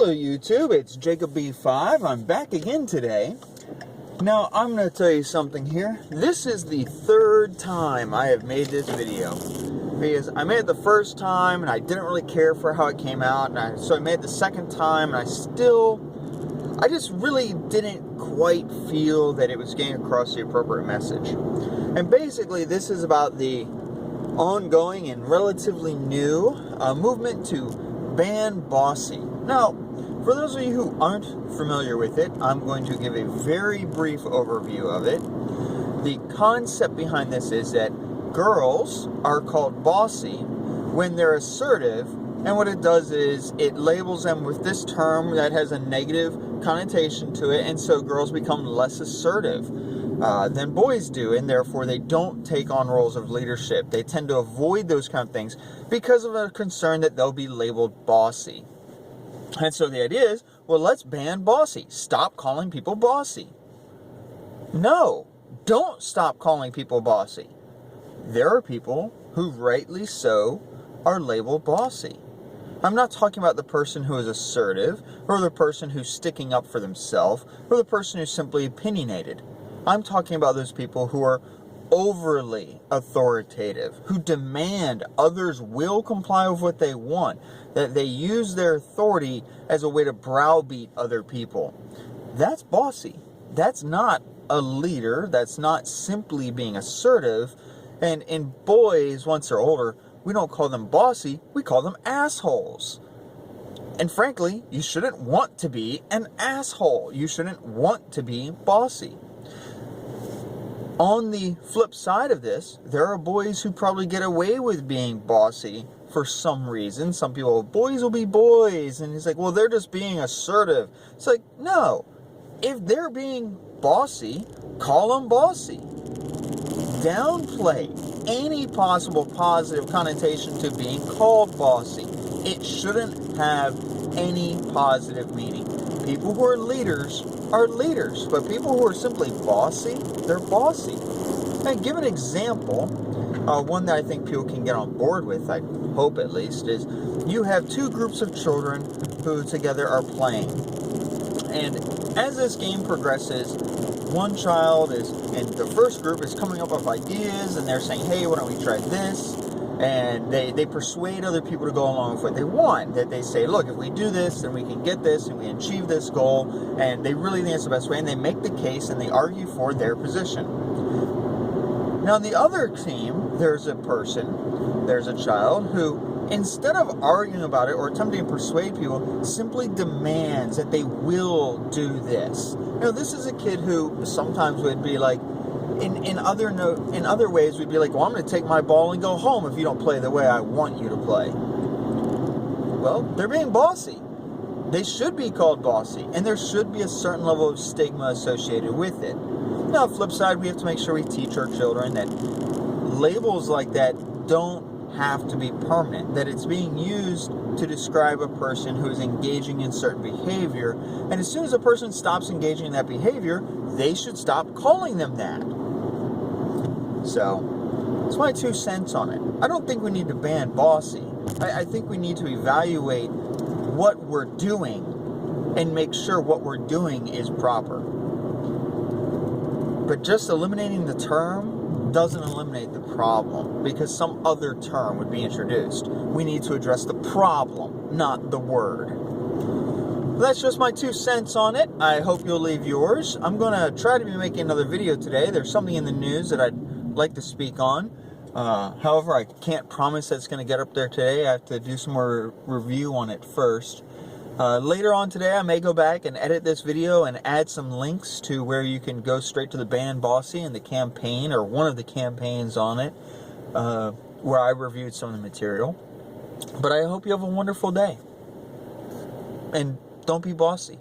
Hello YouTube, it's Jacob B5. I'm back again today. Now I'm going to tell you something here. This is the third time I have made this video. Because I made it the first time and I didn't really care for how it came out. So I made it the second time and I just really didn't quite feel that it was getting across the appropriate message. And basically this is about the ongoing and relatively new movement to ban bossy. Now, for those of you who aren't familiar with it, I'm going to give a very brief overview of it. The concept behind this is that girls are called bossy when they're assertive, and what it does is it labels them with this term that has a negative connotation to it, and so girls become less assertive than boys do, and therefore they don't take on roles of leadership. They tend to avoid those kind of things because of a concern that they'll be labeled bossy. And so the idea is, well, let's ban bossy. Stop calling people bossy. No, don't stop calling people bossy. There are people who, rightly so, are labeled bossy. I'm not talking about the person who is assertive, or the person who's sticking up for themselves, or the person who's simply opinionated. I'm talking about those people who are overly authoritative, who demand others will comply with what they want, that they use their authority as a way to browbeat other people. That's bossy. That's not a leader. That's not simply being assertive. And in boys, once they're older, we don't call them bossy, we call them assholes. And frankly, you shouldn't want to be an asshole. You shouldn't want to be bossy. On the flip side of this, there are boys who probably get away with being bossy for some reason. Some people, boys will be boys. And he's like, well, they're just being assertive. It's like, no. If they're being bossy, call them bossy. Downplay any possible positive connotation to being called bossy. It shouldn't have any positive meaning. People who are leaders, but people who are simply bossy, they're bossy. And give an example, one that I think people can get on board with, I hope at least, is you have two groups of children who together are playing. And as this game progresses, one child is, in the first group, is coming up with ideas, and they're saying, hey, why don't we try this? And they persuade other people to go along with what they want. That they say, look, if we do this, then we can get this, and we achieve this goal. And they really think it's the best way, and they make the case, and they argue for their position. Now, on the other team, there's a child who, instead of arguing about it or attempting to persuade people, simply demands that they will do this. You know, this is a kid who sometimes would be like, in other ways, we'd be like, well, I'm going to take my ball and go home if you don't play the way I want you to play. Well, they're being bossy. They should be called bossy, and there should be a certain level of stigma associated with it. Now, on the flip side, we have to make sure we teach our children that labels like that don't have to be permanent, that it's being used to describe a person who is engaging in certain behavior, and as soon as a person stops engaging in that behavior, they should stop calling them that. So, that's my 2 cents on it. I don't think we need to ban bossy. I think we need to evaluate what we're doing and make sure what we're doing is proper. But just eliminating the term doesn't eliminate the problem, because some other term would be introduced. We need to address the problem, not the word. That's just my 2 cents on it. I hope you'll leave yours. I'm going to try to be making another video today. There's something in the news that I'd like to speak on. However, I can't promise that it's going to get up there today. I have to do some more review on it first. Later on today, I may go back and edit this video and add some links to where you can go straight to the Ban Bossy and the campaign, or one of the campaigns on it, where I reviewed some of the material. But I hope you have a wonderful day. And don't be bossy.